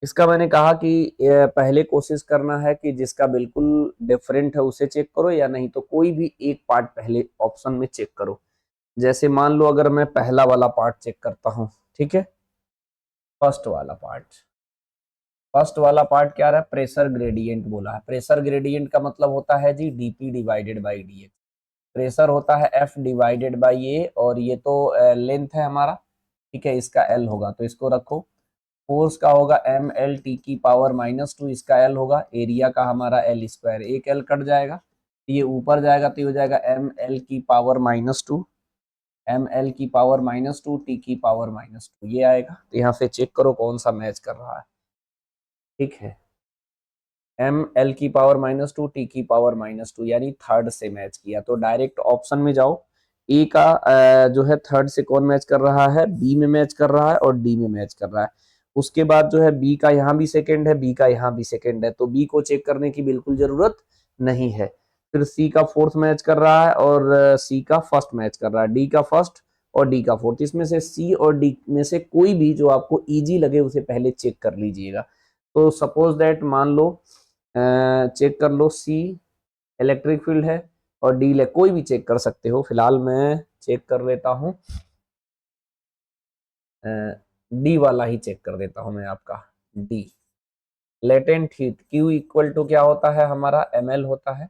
इसका मैंने कहा कि पहले कोशिश करना है कि जिसका बिल्कुल डिफरेंट है उसे चेक करो, या नहीं तो कोई भी एक पार्ट पहले ऑप्शन में चेक करो। जैसे मान लो अगर मैं पहला वाला पार्ट चेक करता हूं, ठीक है, फर्स्ट वाला पार्ट। फर्स्ट वाला पार्ट क्या रहा है, प्रेशर ग्रेडियंट बोला है। प्रेशर ग्रेडियंट का मतलब होता है जी dp divided by d. Pressure होता है एफ डिवाइडेड बाई ए, और ये तो लेंथ है हमारा, ठीक है, इसका एल होगा तो इसको रखो। फोर्स का होगा एम एल टी की पावर -2, इसका एल होगा। एरिया का हमारा एल स्क्वायर, एक एल कट जाएगा, ये ऊपर जाएगा तो ये हो जाएगा एम एल की पावर -2, एम एल की पावर -2 टी की पावर -2, ये आएगा। तो यहाँ से चेक करो कौन सा मैच कर रहा है, ठीक है। एम एल की पावर -2 टी की पावर -2 यानी थर्ड से मैच किया, तो डायरेक्ट ऑप्शन में जाओ। ए का जो है थर्ड से कौन मैच कर रहा है, बी में मैच कर रहा है और डी में मैच कर रहा है। उसके बाद जो है बी का यहाँ भी सेकंड है, बी का यहाँ भी सेकंड है, तो बी को चेक करने की बिल्कुल जरूरत नहीं है। फिर सी का फोर्थ मैच कर रहा है और सी का फर्स्ट मैच कर रहा है, डी का फर्स्ट और डी का फोर्थ। इसमें से सी और डी में से कोई भी जो आपको इजी लगे उसे पहले चेक कर लीजिएगा। तो सपोज दैट मान लो चेक कर लो, सी इलेक्ट्रिक फील्ड है और डी ले, कोई भी चेक कर सकते हो। फिलहाल मैं चेक कर लेता हूं, डी वाला ही चेक कर देता हूं मैं आपका। D latent heat, Q equal to क्या होता है हमारा, एम एल होता है।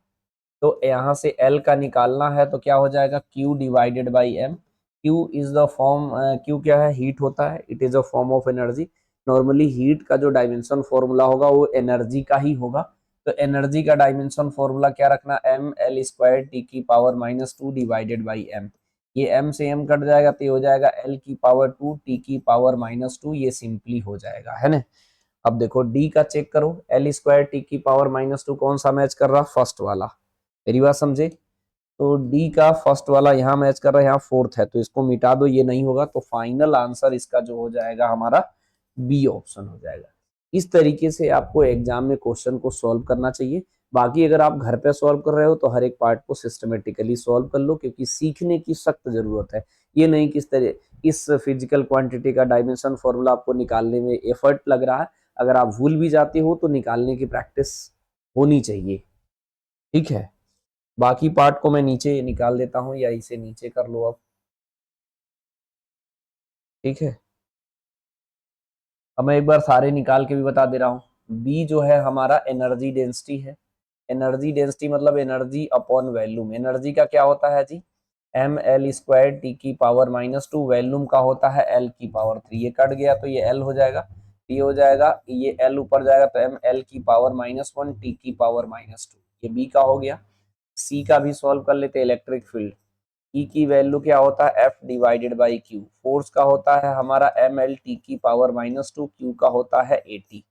तो यहाँ से एल का निकालना है तो क्या हो जाएगा, Q divided by M. Q is the form, Q क्या है, हीट होता है, it is a form of energy. Normally heat का जो डायमेंशन फॉर्मूला होगा वो एनर्जी का ही होगा। तो एनर्जी का डायमेंशन फॉर्मूला क्या रखना, एम एल स्क्वायर टी की पावर -2 डिवाइडेड बाई एम। ये एम से एम कट जाएगा तो ये हो जाएगा एल की पावर 2 टी की पावर -2, ये सिंपली हो जाएगा, है ना। अब देखो डी का चेक करो, एल स्क्वायर टी की पावर -2 कौन सा मैच कर रहा, फर्स्ट वाला। मेरी बात समझे, तो डी का फर्स्ट वाला यहाँ मैच कर रहा है, यहाँ फोर्थ है, तो इसको मिटा दो, ये नहीं होगा। तो फाइनल आंसर इसका जो हो जाएगा हमारा बी ऑप्शन हो जाएगा। इस तरीके से आपको एग्जाम में क्वेश्चन को सॉल्व करना चाहिए। बाकी अगर आप घर पे सॉल्व कर रहे हो तो हर एक पार्ट को सिस्टमेटिकली सॉल्व कर लो, क्योंकि सीखने की सख्त जरूरत है। ये नहीं किस तरह इस फिजिकल क्वांटिटी का डायमेंशन फॉर्मूला आपको निकालने में एफर्ट लग रहा है, अगर आप भूल भी जाते हो तो निकालने की प्रैक्टिस होनी चाहिए, ठीक है। बाकी पार्ट को मैं नीचे निकाल देता हूं, या इसे नीचे कर लो अब, ठीक है। अब मैं एक बार सारे निकाल के भी बता दे रहा हूं। बी जो है हमारा एनर्जी डेंसिटी है। एनर्जी डेंसिटी मतलब एनर्जी अपॉन वॉल्यूम। एनर्जी का क्या होता है जी, एम एल स्क्वायर टी की पावर -2, वॉल्यूम का होता है एल की पावर 3। ये कट गया तो ये एल हो जाएगा, ये हो जाएगा, ये एल ऊपर जाएगा तो एम एल की पावर -1 टी की पावर -2। ये बी का हो गया। सी का भी सॉल्व कर लेते, इलेक्ट्रिक फील्ड। ई की वैल्यू क्या होता है, F divided by Q. Force का होता है हमारा एम एल टी की पावर -2, क्यू का होता है 80।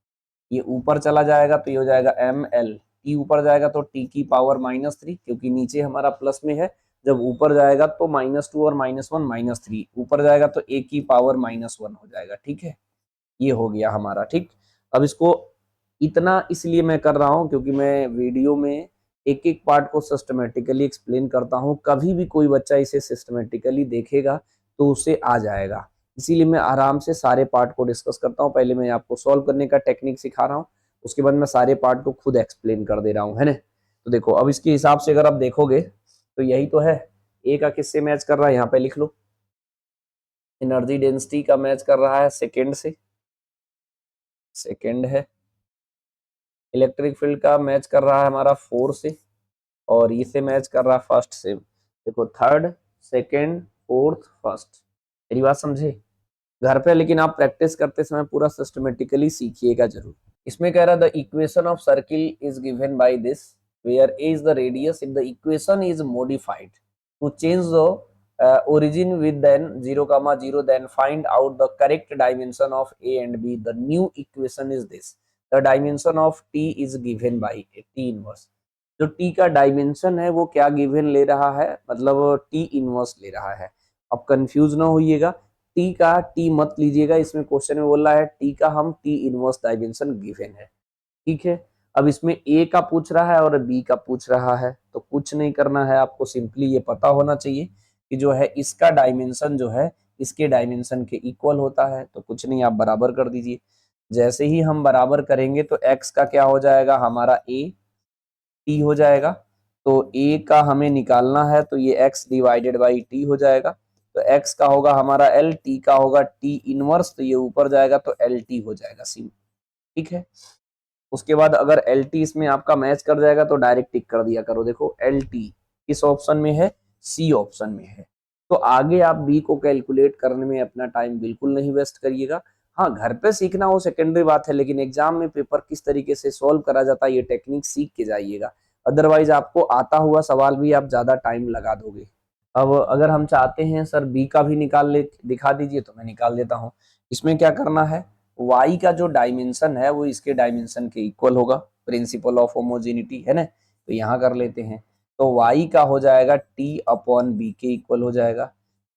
ये ऊपर चला जाएगा तो ये हो जाएगा एम एल, टी ऊपर जाएगा तो टी की पावर -3, क्योंकि नीचे हमारा प्लस में है। जब ऊपर जाएगा तो -2 और -1 -3, ऊपर जाएगा तो ए की पावर -1 हो जाएगा, ठीक है। ये हो गया हमारा, ठीक। अब इसको इतना इसलिए मैं कर रहा हूं क्योंकि मैं वीडियो में एक एक पार्ट को सिस्टमेटिकली एक्सप्लेन करता हूं। कभी भी कोई बच्चा इसे सिस्टमेटिकली देखेगा तो उसे आ जाएगा, इसीलिए मैं आराम से सारे पार्ट को डिस्कस करता हूं। पहले मैं आपको सॉल्व करने का टेक्निक सिखा रहा हूं, उसके बाद मैं सारे पार्ट को खुद एक्सप्लेन कर दे रहा हूं, है ना। तो देखो अब इसके हिसाब से अगर आप देखोगे तो यही तो है। ए का किससे मैच कर रहा है, यहाँ पे लिख लो, एनर्जी डेंसिटी का मैच कर रहा है सेकेंड से, सेकेंड है। इलेक्ट्रिक फील्ड का मैच कर रहा है हमारा 4 से, और इसे मैच कर रहा है फर्स्ट से। देखो थर्ड, सेकेंड, फोर्थ, फर्स्ट। मेरी बात समझे, घर पे लेकिन आप प्रैक्टिस करते समय पूरा सिस्टमेटिकली सीखिएगा जरूर। इसमें कह रहा the equation of circle is given by this where A is the radius. If the equation is modified to change the origin with then 0, 0, then find out the correct dimension of A and B. The new equation is this. The dimension of T is given by T inverse. जो T का dimension है वो क्या given ले रहा है, मतलब T inverse ले रहा है। अब कंफ्यूज ना होइएगा, T का T मत लीजिएगा, इसमें क्वेश्चन में बोल रहा है T का हम T इनवर्स डायमेंशन गिवन है, ठीक है। अब इसमें ए का पूछ रहा है और बी का पूछ रहा है, तो कुछ नहीं करना है आपको, सिंपली ये पता होना चाहिए कि जो है इसका डायमेंशन जो है इसके डायमेंशन के इक्वल होता है, तो कुछ नहीं आप बराबर कर दीजिए। जैसे ही हम बराबर करेंगे तो x का क्या हो जाएगा हमारा a t हो जाएगा। तो a का हमें निकालना है तो ये x डिवाइडेड बाई t हो जाएगा। तो x का होगा हमारा l, t का होगा t इनवर्स, तो ये ऊपर जाएगा तो एल टी हो जाएगा सी। ठीक है। उसके बाद अगर एल टी इसमें आपका मैच कर जाएगा तो डायरेक्ट टिक कर दिया करो। देखो एल टी किस ऑप्शन में है, सी ऑप्शन में है। तो आगे आप बी को कैलकुलेट करने में अपना टाइम बिल्कुल नहीं वेस्ट करिएगा। हाँ, घर पे सीखना वो सेकेंडरी बात है, लेकिन एग्जाम में पेपर किस तरीके से सॉल्व करा जाता है ये टेक्निक सीख के जाइएगा। अदरवाइज आपको आता हुआ सवाल भी आप ज्यादा टाइम लगा दोगे। अब अगर हम चाहते हैं सर बी का भी निकाल ले, दिखा दीजिए, तो मैं निकाल देता हूँ। इसमें क्या करना है, y का जो डायमेंशन है वो इसके डायमेंशन के इक्वल होगा, प्रिंसिपल ऑफ होमोजेनिटी है ना। तो यहाँ कर लेते हैं, तो y का हो जाएगा t अपॉन बी के इक्वल हो जाएगा।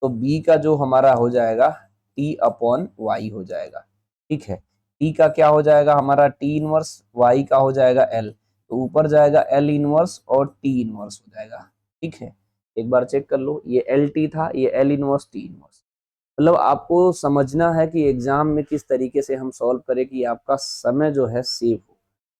तो b का जो हमारा हो जाएगा t अपॉन y हो जाएगा। ठीक है। t का क्या हो जाएगा हमारा t इनवर्स, y का हो जाएगा l, तो ऊपर जाएगा l इनवर्स और t इनवर्स हो जाएगा। ठीक है। एक बार चेक कर लो, ये एल टी था, ये एल इनवर्स टी इनवर्स। मतलब आपको समझना है कि एग्जाम में किस तरीके से हम सॉल्व करें कि आपका समय जो है सेव हो।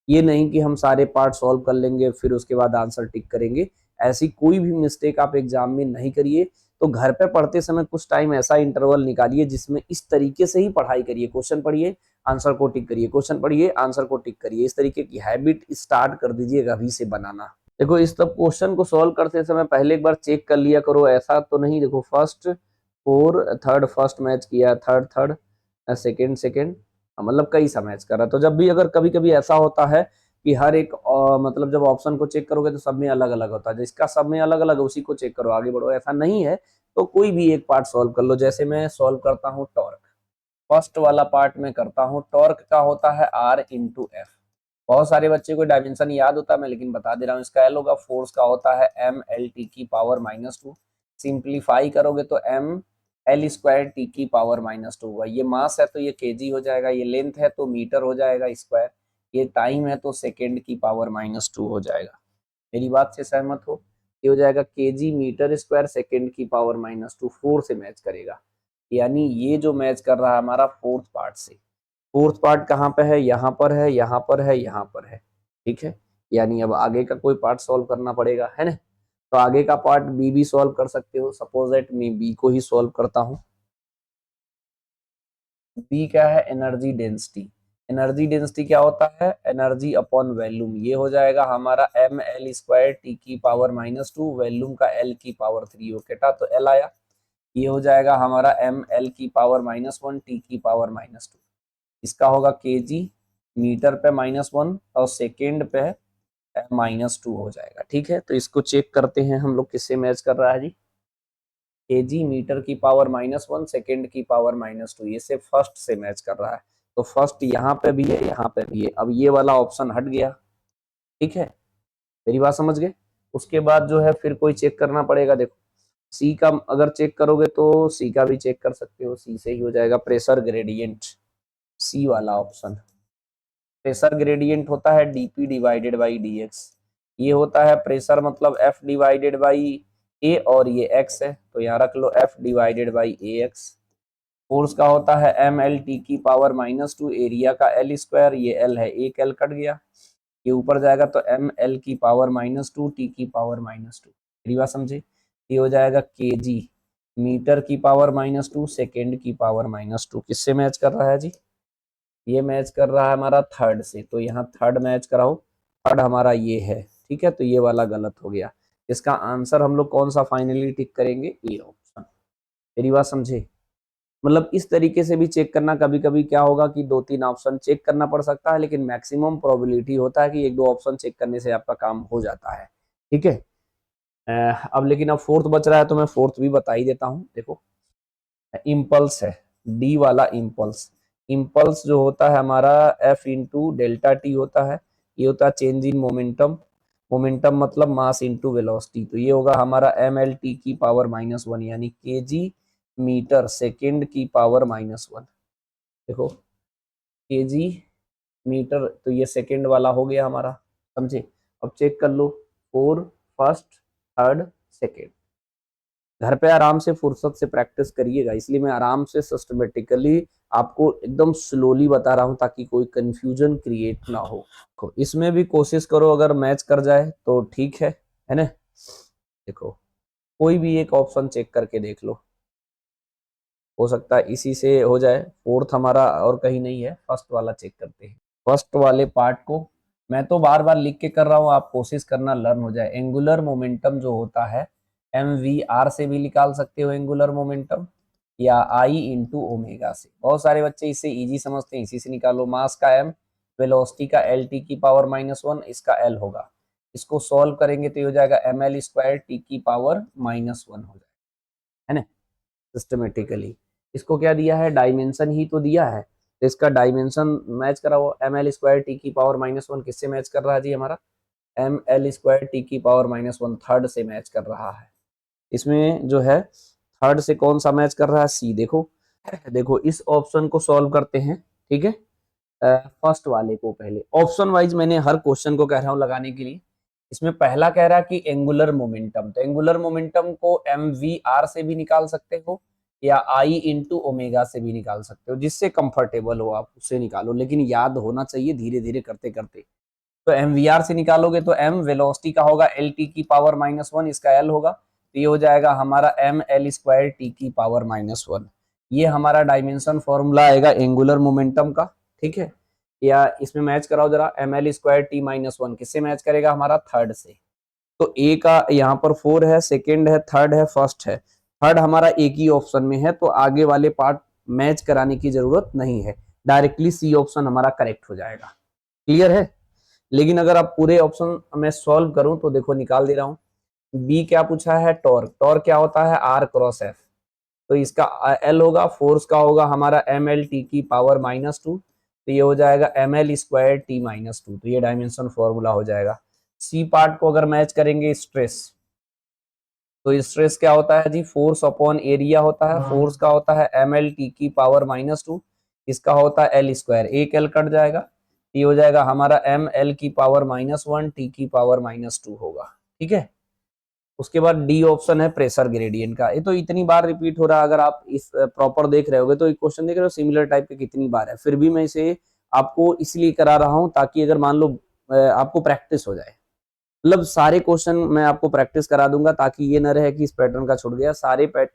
ये नहीं कि हम सारे पार्ट सॉल्व कर लेंगे फिर उसके बाद आंसर टिक करेंगे। ऐसी कोई भी मिस्टेक आप एग्जाम में नहीं करिए। तो घर पे पढ़ते समय कुछ टाइम ऐसा इंटरवल निकालिए जिसमें इस तरीके से ही पढ़ाई करिए, क्वेश्चन पढ़िए आंसर को टिक करिए, क्वेश्चन पढ़िए आंसर को टिक करिए। इस तरीके की हैबिट स्टार्ट कर दीजिएगा अभी से बनाना। देखो इस सब क्वेश्चन को सॉल्व करते समय पहले एक बार चेक कर लिया करो, ऐसा तो नहीं देखो first four third, first match किया, थर्ड थर्ड, सेकंड सेकंड, मतलब कई सा मैच करा। तो जब भी अगर कभी कभी ऐसा होता है कि हर एक मतलब जब ऑप्शन को चेक करोगे तो सब में अलग अलग होता है, जिसका सब में अलग अलग उसी को चेक करो, आगे बढ़ो। ऐसा नहीं है तो कोई भी एक पार्ट सॉल्व कर लो। जैसे मैं सॉल्व करता हूँ टॉर्क, फर्स्ट वाला पार्ट में करता हूँ। टॉर्क का होता है आर इंटू एफ। बहुत सारे बच्चे को डायमेंशन याद होता है, मैं लेकिन बता दे रहा हूँ। इसका एल होगा, फोर्स का होता है एम एल टी की पावर -2। सिंप्लीफाई करोगे तो एम एल स्क्वायर टी की पावर -2 होगा। ये मास है तो ये केजी हो जाएगा, ये लेंथ है तो मीटर हो जाएगा स्क्वायर, ये टाइम है तो सेकेंड की पावर -2 हो जाएगा। मेरी बात से सहमत हो? ये हो जाएगा केजी मीटर स्क्वायर सेकेंड की पावर -2, 4 से मैच करेगा। यानी ये जो मैच कर रहा है हमारा फोर्थ पार्ट से। फोर्थ पार्ट कहाँ पे है, यहाँ पर है, यहाँ पर है, यहाँ पर है। ठीक है। यानी अब आगे का कोई पार्ट सॉल्व करना पड़ेगा, है ना। तो आगे का पार्ट बी भी सॉल्व कर सकते हो। सपोज दैट मैं बी को ही सॉल्व करता हूँ। बी क्या है, एनर्जी डेंसिटी। एनर्जी डेंसिटी क्या होता है, एनर्जी अपॉन वॉल्यूम। ये हो जाएगा हमारा एम एल स्क्वायर टी की पावर -2, वॉल्यूम का एल की पावर 3 हो केटा, तो एल आया। ये हो जाएगा हमारा एम एल की पावर -1 टी की पावर -2। इसका होगा केजी, मीटर पे -1 और सेकेंड पे -2 हो जाएगा। ठीक है। तो इसको चेक करते हैं हम लोग किससे मैच कर रहा है जी। केजी मीटर की पावर -1 सेकेंड की पावर -2, ये से फर्स्ट से मैच कर रहा है। तो फर्स्ट यहाँ पे भी है, यहाँ पे भी है। अब ये वाला ऑप्शन हट गया। ठीक है। मेरी बात समझ गए। उसके बाद जो है फिर कोई चेक करना पड़ेगा। देखो सी का अगर चेक करोगे तो सी का भी चेक कर सकते हो, सी से ही हो जाएगा प्रेशर ग्रेडियंट। सी वाला ऑप्शन, प्रेशर ग्रेडियंट होता है DP divided by D x. ये होता है प्रेशर मतलब एफ डिवाइडेड बाई ए, और ये एक्स है तो यहाँ रख लो F divided by A x. Force का होता है एम एल टी की पावर -2, एरिया का एल स्क्वायर, ये एल है, एक एल कट गया, ये ऊपर जाएगा तो एम एल की पावर -2 टी की पावर -2। मेरी बात समझे। ये हो जाएगा के जी मीटर की पावर -2 सेकेंड की पावर -2। किससे मैच कर रहा है जी, ये मैच कर रहा है हमारा थर्ड से, तो यहाँ थर्ड मैच कराओ। थर्ड हमारा ये है। ठीक है। तो ये वाला गलत हो गया। इसका आंसर हम लोग कौन सा फाइनली टिक करेंगे, ए ऑप्शन। मेरी बात समझे। मतलब इस तरीके से भी चेक करना, कभी कभी क्या होगा कि 2-3 ऑप्शन चेक करना पड़ सकता है, लेकिन मैक्सिमम प्रोबेबिलिटी होता है कि 1-2 ऑप्शन चेक करने से आपका काम हो जाता है। ठीक है। अब लेकिन अब फोर्थ बच रहा है तो मैं फोर्थ भी बता ही देता हूँ। देखो इम्पल्स है, डी वाला इम्पल्स। इम्पल्स जो होता है हमारा एफ इंटू डेल्टा टी होता है। ये होता है चेंज इन मोमेंटम। मोमेंटम मतलब मास इंटू वेलोसिटी, तो ये होगा हमारा एम एल टी की पावर -1 यानी के जी मीटर सेकेंड की पावर -1। देखो के जी मीटर, तो ये सेकेंड वाला हो गया हमारा। समझे। अब चेक कर लो, फोर फर्स्ट थर्ड सेकेंड। घर पे आराम से फुर्सत से प्रैक्टिस करिएगा, इसलिए मैं आराम से सिस्टमेटिकली आपको एकदम स्लोली बता रहा हूं ताकि कोई कंफ्यूजन क्रिएट ना हो। इसमें भी कोशिश करो, अगर मैच कर जाए तो ठीक है ना। देखो कोई भी एक ऑप्शन चेक करके देख लो, हो सकता है इसी से हो जाए। फोर्थ हमारा और कहीं नहीं है, फर्स्ट वाला चेक करते हैं। फर्स्ट वाले पार्ट को मैं तो बार बार लिख के कर रहा हूं, आप कोशिश करना लर्न हो जाए। एंगुलर मोमेंटम जो होता है mvr से भी निकाल सकते हो एंगुलर मोमेंटम, या आई इंटू ओमेगा से। बहुत सारे बच्चे इसे इजी समझते हैं, इसी से निकालो। मास का m, वेलोसिटी का एल टी की पावर -1, इसका एल होगा। इसको सॉल्व करेंगे तो ये हो जाएगा एम एल स्क्वायर टी की पावर -1 हो जाएगा, है ना। सिस्टमेटिकली इसको क्या दिया है, डायमेंशन ही तो दिया है, तो इसका डायमेंशन मैच करा वो एम एल स्क्वायर टी की पावर -1 किससे मैच कर रहा है जी, हमारा एम एल स्क्वायर टी की पावर -1 थर्ड से मैच कर रहा है। इसमें जो है थर्ड से कौन सा मैच कर रहा है, सी। देखो देखो इस ऑप्शन को सॉल्व करते हैं, ठीक है। फर्स्ट वाले को पहले ऑप्शन वाइज मैंने हर क्वेश्चन को कह रहा हूं लगाने के लिए। इसमें पहला कह रहा है कि एंगुलर मोमेंटम, तो एंगुलर मोमेंटम को एम वी आर से भी निकाल सकते हो या आई इंटू ओमेगा से भी निकाल सकते हो, जिससे कंफर्टेबल हो आप उससे निकालो, लेकिन याद होना चाहिए धीरे धीरे करते करते। तो एम वी आर से निकालोगे तो एम वेलोसिटी का होगा एल टी की पावर -1, इसका एल होगा, तो ये हो जाएगा हमारा एम एल स्क्वायर टी की पावर -1। ये हमारा डायमेंशन फॉर्मूला आएगा एंगुलर मोमेंटम का, ठीक है। या इसमें मैच कराओ जरा, एम एल स्क्वायर टी -1 किससे मैच करेगा, हमारा थर्ड से। तो ए का यहाँ पर 4 है, सेकेंड है, थर्ड है, फर्स्ट है। थर्ड हमारा एक ही ऑप्शन में है, तो आगे वाले पार्ट मैच कराने की जरूरत नहीं है, डायरेक्टली सी ऑप्शन हमारा करेक्ट हो जाएगा। क्लियर है। लेकिन अगर आप पूरे ऑप्शन में सॉल्व करूं तो देखो निकाल दे रहा हूं। बी क्या पूछा है, टॉर्क। टॉर्क क्या होता है, आर क्रॉस एफ, तो इसका एल होगा। फोर्स का होगा हमारा एम एल टी की पावर -2, तो ये हो जाएगा एम एल स्क्वायर टी -2, तो ये डायमेंशन फॉर्मूला हो जाएगा। सी पार्ट को अगर मैच करेंगे स्ट्रेस, तो स्ट्रेस क्या होता है जी, फोर्स अपॉन एरिया होता है। फोर्स का होता है एम एल टी की पावर -2, इसका होता है एल स्क्वायर, एक एल कट जाएगा, ये हो जाएगा हमारा एम एल की पावर -1 टी की पावर -2 होगा, ठीक है। उसके बाद डी ऑप्शन है प्रेशर ग्रेडियंट का। ये तो इतनी बार रिपीट हो रहा है, अगर आप इस प्रॉपर देख रहे होगे तो एक क्वेश्चन देख रहे हो सिमिलर टाइप के कितनी बार है, फिर भी मैं इसे आपको इसलिए करा रहा हूं ताकि अगर मान लो आपको प्रैक्टिस हो जाए। मतलब सारे क्वेश्चन मैं आपको प्रैक्टिस करा दूंगा ताकि ये ना रहे कि इस पैटर्न का छूट गया।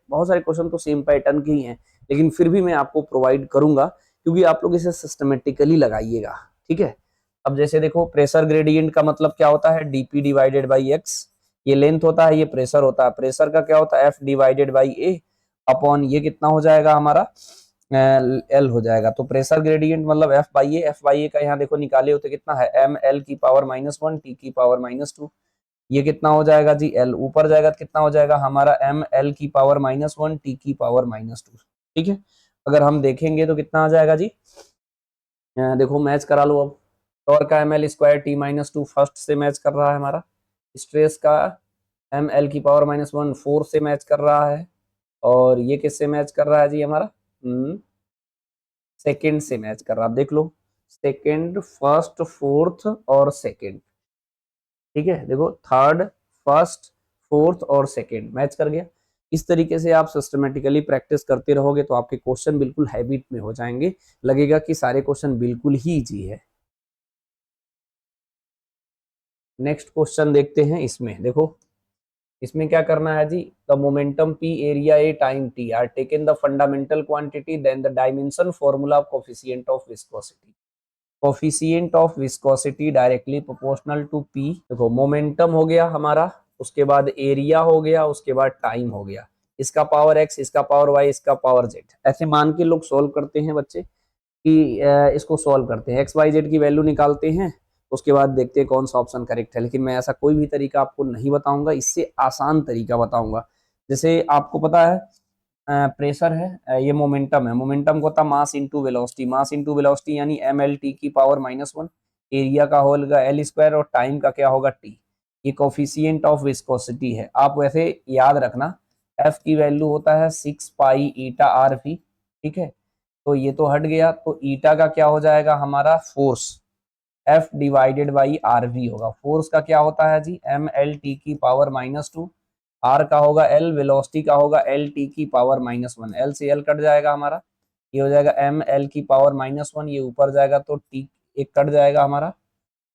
बहुत सारे क्वेश्चन तो सेम पैटर्न के ही हैं, लेकिन फिर भी मैं आपको प्रोवाइड करूंगा क्योंकि आप लोग इसे सिस्टमेटिकली लगाइएगा, ठीक है। अब जैसे देखो प्रेशर ग्रेडियंट का मतलब क्या होता है, डीपी डिवाइडेड बाई एक्स, ये लेंथ होता है, ये प्रेशर होता है। प्रेशर का क्या होता है, F divided by A upon ये कितना हो जाएगा हमारा एल हो जाएगा। तो प्रेशर ग्रेडियंट मतलब F by A, F by A का यहाँ देखो निकाले होते कितना है, एम एल की पावर -1 टी की पावर -2, ये कितना हो जाएगा जी, एल ऊपर जाएगा तो कितना हो जाएगा हमारा एम एल की पावर -1 टी की पावर -2, ठीक है। अगर हम देखेंगे तो कितना आ जाएगा जी, देखो मैच करा लो अब। टॉर्क का M L square T -2 first से मैच कर रहा है हमारा। स्ट्रेस का एम एल की पावर -1 फोर्थ से मैच कर रहा है, और ये किससे मैच कर रहा है जी हमारा, सेकेंड से मैच कर रहा है। देख लो सेकेंड, फर्स्ट, फोर्थ और सेकेंड, ठीक है। देखो थर्ड, फर्स्ट, फोर्थ और सेकेंड मैच कर गया। इस तरीके से आप सिस्टमेटिकली प्रैक्टिस करते रहोगे तो आपके क्वेश्चन बिल्कुल हैबिट में हो जाएंगे, लगेगा कि सारे क्वेश्चन बिल्कुल ही इजी है। नेक्स्ट क्वेश्चन देखते हैं। इसमें देखो इसमें क्या करना है जी, the momentum p, area A, time T are taken the fundamental quantity, then the dimension formula of coefficient of viscosity. Coefficient of viscosity directly proportional to p. देखो मोमेंटम हो गया हमारा, उसके बाद एरिया हो गया, उसके बाद टाइम हो गया, इसका पावर एक्स, इसका पावर वाई, इसका पावर जेड। ऐसे मान के लोग सोल्व करते हैं बच्चे कि इसको सोल्व करते हैं, एक्स वाई जेड की वैल्यू निकालते हैं, उसके बाद देखते हैं कौन सा ऑप्शन करेक्ट है। लेकिन मैं ऐसा कोई भी तरीका आपको नहीं बताऊंगा, इससे आसान तरीका बताऊंगा। जैसे आपको पता है प्रेशर है, ये मोमेंटम है, मोमेंटम को होता है mass into velocity, mass into velocity यानी एम एल टी की पावर -1, एरिया का होगा एल स्क्वायर और टाइम का क्या होगा टी। ये कोफिशिएंट ऑफ विस्कोसिटी है। आप वैसे याद रखना एफ की वैल्यू होता है 6 पाई ईटा आर वी, ठीक है। तो ये तो हट गया, तो ईटा का क्या हो जाएगा हमारा force, F divided by R V होगा। फोर्स का क्या होता है जी, एम एल टी की पावर -2, आर का होगा एल, वेलोसिटी का होगा एल टी की पावर -1, एल से एल कट जाएगा हमारा, ये हो जाएगा एम एल की पावर -1, ये ऊपर जाएगा तो टी एक कट जाएगा हमारा,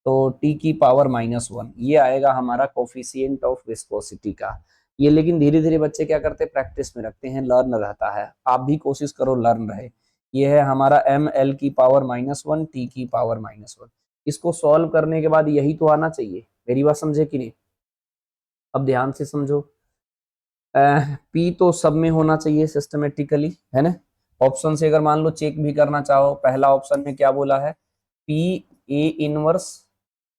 तो टी की पावर -1, ये आएगा हमारा कोफिशिएंट ऑफ विस्कोसिटी का। ये लेकिन धीरे धीरे बच्चे क्या करते हैं, प्रैक्टिस में रखते हैं, लर्न रहता है। आप भी कोशिश करो लर्न रहे। ये है हमारा एम एल की पावर -1, टी की पावर -1। इसको सॉल्व करने के बाद यही तो आना चाहिए। मेरी बात समझे कि नहीं? अब ध्यान से समझो, पी तो सब में होना चाहिए सिस्टमेटिकली, है ना। ऑप्शन से अगर मान लो चेक भी करना चाहो, पहला ऑप्शन में क्या बोला है, पी ए इनवर्स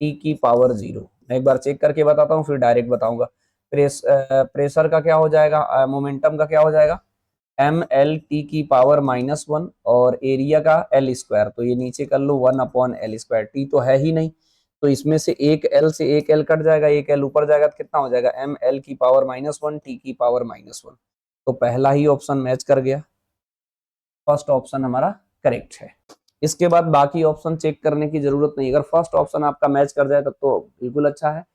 टी की पावर 0। मैं एक बार चेक करके बताता हूँ, फिर डायरेक्ट बताऊंगा। प्रेशर का क्या हो जाएगा, मोमेंटम का क्या हो जाएगा, एम एल टी की पावर -1, और एरिया का एल स्क्वायर, तो ये नीचे कर लो 1/L²। टी तो है ही नहीं, तो इसमें से एक एल से एक एल कट जाएगा, एक एल ऊपर जाएगा तो कितना हो जाएगा, एम एल की पावर -1 टी की पावर -1। तो पहला ही ऑप्शन मैच कर गया, फर्स्ट ऑप्शन हमारा करेक्ट है। इसके बाद बाकी ऑप्शन चेक करने की जरूरत नहीं, अगर फर्स्ट ऑप्शन आपका मैच कर जाए तो बिल्कुल अच्छा है,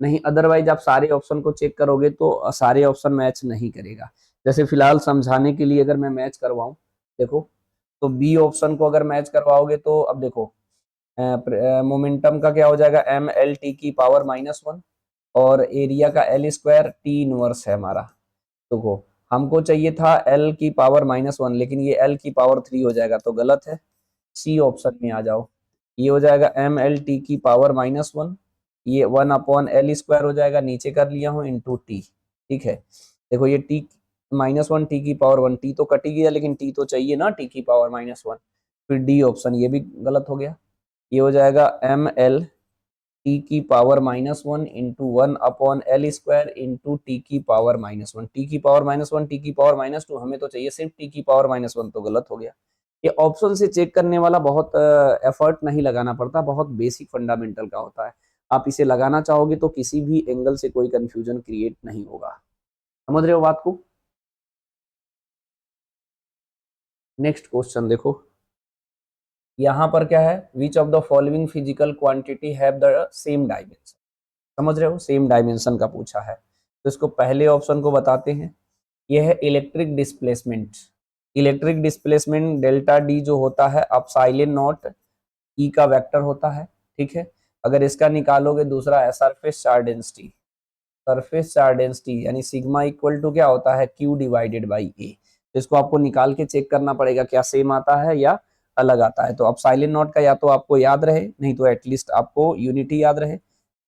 नहीं अदरवाइज आप सारे ऑप्शन को चेक करोगे तो सारे ऑप्शन मैच नहीं करेगा। जैसे फिलहाल समझाने के लिए अगर मैं मैच करवाऊं, देखो, तो बी ऑप्शन को अगर मैच करवाओगे तो अब देखो, मोमेंटम का क्या हो जाएगा, एम एल टी की पावर -1, और एरिया का L² टी इनवर्स है हमारा। देखो, हमको चाहिए था L की पावर -1, लेकिन ये L की पावर 3 हो जाएगा, तो गलत है। सी ऑप्शन में आ जाओ, ये हो जाएगा एम एल टी की पावर -1, ये 1/L² हो जाएगा, नीचे कर लिया हूँ, इंटू टी। ठीक है, देखो ये टी -1 टी की पावर 1, टी तो कट ही गया, लेकिन टी तो चाहिए ना, टी की पावर -1। फिर डी ऑप्शन ये भी गलत हो गया, ये हो जाएगा एम एल टी की power -1 into 1/L² into T की पावर -1। टी की पावर -1, टी की पावर -2, हमें तो चाहिए सिर्फ टी की पावर -1, तो गलत हो गया। ये ऑप्शन से चेक करने वाला बहुत एफर्ट नहीं लगाना पड़ता, बहुत बेसिक फंडामेंटल का होता है। आप इसे लगाना चाहोगे तो किसी भी एंगल से कोई कंफ्यूजन क्रिएट नहीं होगा। समझ रहे हो बात को? नेक्स्ट क्वेश्चन देखो, यहाँ पर क्या है, which of the following physical quantity have the same dimension. समझ रहे हो, सेम डायमेंशन का पूछा है, तो इसको पहले ऑप्शन को बताते हैं। यह है electric displacement. Electric displacement delta D जो होता है अपसाइलन नॉट ई का वेक्टर होता है। ठीक है, अगर इसका निकालोगे दूसरा है surface charge density. Surface charge density यानी सिग्मा इक्वल टू क्या होता है, क्यू डिवाइडेड बाई ए। तो इसको आपको निकाल के चेक करना पड़ेगा क्या सेम आता है या अलग आता है। तो अपसाइलन नॉट का या तो आपको याद रहे, नहीं तो एटलीस्ट आपको यूनिटी याद रहे।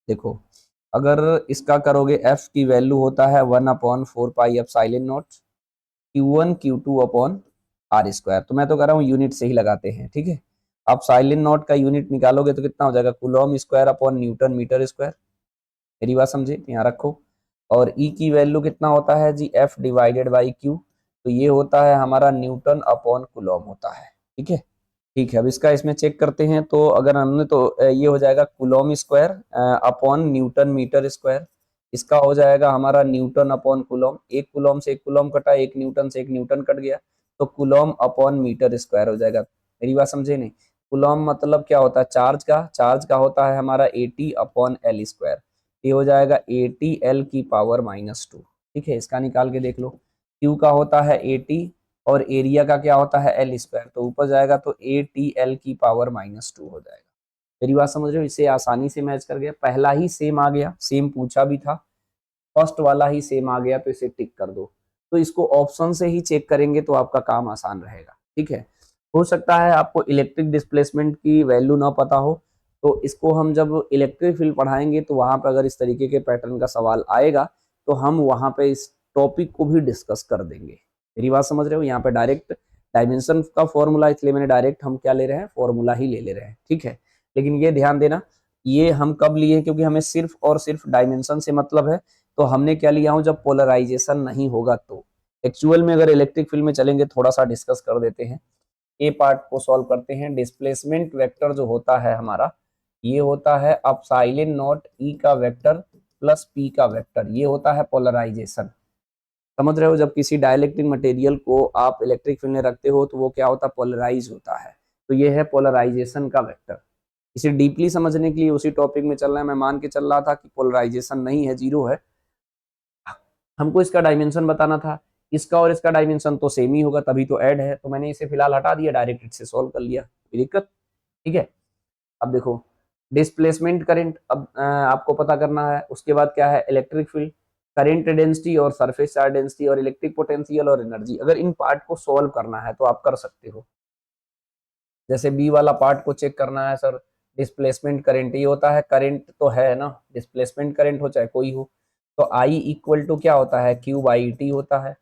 देखो, अगर इसका करोगे एफ की वैल्यू होता है 1/4πε0 Q1 Q2/R²। तो मैं तो कह रहा हूँ यूनिट से ही लगाते हैं। ठीक है, आप साइलिन नॉट का यूनिट निकालोगे तो कितना हो जाएगा, coulomb square upon newton metre square. मेरी बात समझे, यहाँ रखो। और ई की वैल्यू कितना होता है जी, एफ डिवाइडेड बाई क्यू, तो ये होता है हमारा न्यूटन अपॉन कूलॉम होता है। ठीक है, ठीक है, अब इसका इसमें चेक करते हैं। तो अगर हमने तो ये हो जाएगा coulomb square upon newton metre square. इसका हो जाएगा हमारा न्यूटन अपॉन कूलॉम, एक कूलॉम से एक कूलॉम कटा, एक न्यूटन से एक न्यूटन कट गया, तो कूलॉम अपॉन मीटर स्क्वायर हो जाएगा। मेरी बात समझे नहीं, कूलॉम मतलब क्या होता है, चार्ज का होता है हमारा 80/L²। ये हो जाएगा 80L⁻²। ठीक है, इसका निकाल के देख लो। क्यू का होता है 80 और एरिया का क्या होता है L², तो ऊपर जाएगा तो 80L⁻² हो जाएगा। मेरी बात समझ रहे हो, इसे आसानी से मैच कर गया, पहला ही सेम आ गया, सेम पूछा भी था, फर्स्ट वाला ही सेम आ गया, तो इसे टिक कर दो। तो इसको ऑप्शन से ही चेक करेंगे तो आपका काम आसान रहेगा। ठीक है, हो सकता है आपको इलेक्ट्रिक डिस्प्लेसमेंट की वैल्यू ना पता हो, तो इसको हम जब इलेक्ट्रिक फील्ड पढ़ाएंगे तो वहां पर अगर इस तरीके के पैटर्न का सवाल आएगा तो हम वहां पे इस टॉपिक को भी डिस्कस कर देंगे। मेरी बात समझ रहे हो, यहाँ पे डायरेक्ट डायमेंशन का फॉर्मूला, इसलिए मैंने डायरेक्ट हम क्या ले रहे हैं, फॉर्मूला ही ले रहे हैं। ठीक है, लेकिन ये ध्यान देना, ये हम कब लिए, क्योंकि हमें सिर्फ और सिर्फ डायमेंशन से मतलब है। तो हमने क्या लिया हूं, जब पोलराइजेशन नहीं होगा तो। एक्चुअल में अगर इलेक्ट्रिक फील्ड में चलेंगे, थोड़ा सा डिस्कस कर देते हैं, ए पार्ट को सॉल्व करते हैं। डिस्प्लेसमेंट वेक्टर जो होता है हमारा, ये होता है अपसाइलन नॉट ई का वेक्टर प्लस पी का वेक्टर, ये होता है पोलराइजेशन। समझ रहे हो, जब किसी डाइलेक्ट्रिक मटेरियल को आप इलेक्ट्रिक फील्ड में रखते हो तो वो क्या होता है, पोलराइज होता है। तो ये है पोलराइजेशन का वेक्टर। इसे डीपली समझने के लिए उसी टॉपिक में चल रहा है, मैं मान के चल रहा था कि पोलराइजेशन नहीं है, जीरो है। हमको इसका डायमेंशन बताना था, इसका और इसका डायमेंशन तो सेम ही होगा, तभी तो ऐड है, तो मैंने इसे फिलहाल हटा दिया, डायरेक्ट इससे सॉल्व कर लिया, कोई दिक्कत। ठीक है, अब देखो डिस्प्लेसमेंट करंट, अब आपको पता करना है। उसके बाद क्या है, इलेक्ट्रिक फील्ड, करंट डेंसिटी और सरफेस चार्ज डेंसिटी और इलेक्ट्रिक पोटेंशियल और एनर्जी। अगर इन पार्ट को सॉल्व करना है तो आप कर सकते हो। जैसे बी वाला पार्ट को चेक करना है सर, डिस्प्लेसमेंट करंट ये होता है, करंट तो है ना, डिस्प्लेसमेंट करंट हो चाहे कोई हो, तो आई इक्वल टू क्या होता है, क्यू बाई टी होता है।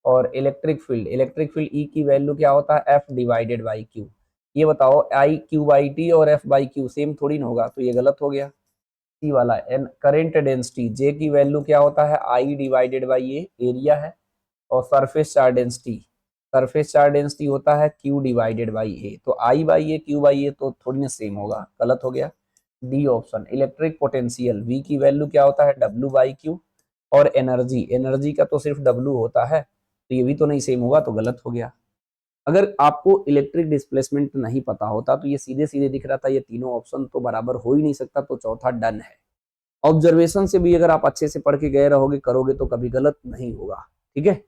और इलेक्ट्रिक फील्ड ई की वैल्यू क्या होता है, एफ डिवाइडेड बाई क्यू। ये बताओ आई क्यू बाई टी और एफ बाई क्यू सेम थोड़ी ना होगा, तो ये गलत हो गया। सी वाला एन करंट डेंसिटी, जे की वैल्यू क्या होता है, आई डिवाइडेड बाई ये एरिया है। और सरफेस चार्ज डेंसिटी होता है क्यू डिवाइडेड बाई ए, तो I by A Q by A तो थोड़ी ना सेम होगा, गलत हो गया। D option, electric potential, V की वैल्यू क्या होता है, डब्ल्यू बाई क्यू। और एनर्जी का तो सिर्फ डब्ल्यू होता है, तो ये भी तो नहीं सेम होगा, तो गलत हो गया। अगर आपको इलेक्ट्रिक डिस्प्लेसमेंट नहीं पता होता तो ये सीधे सीधे दिख रहा था, ये तीनों ऑप्शन तो बराबर हो ही नहीं सकता, तो चौथा डन है। ऑब्जर्वेशन से भी अगर आप अच्छे से पढ़ के गए रहोगे, करोगे, तो कभी गलत नहीं होगा। ठीक है।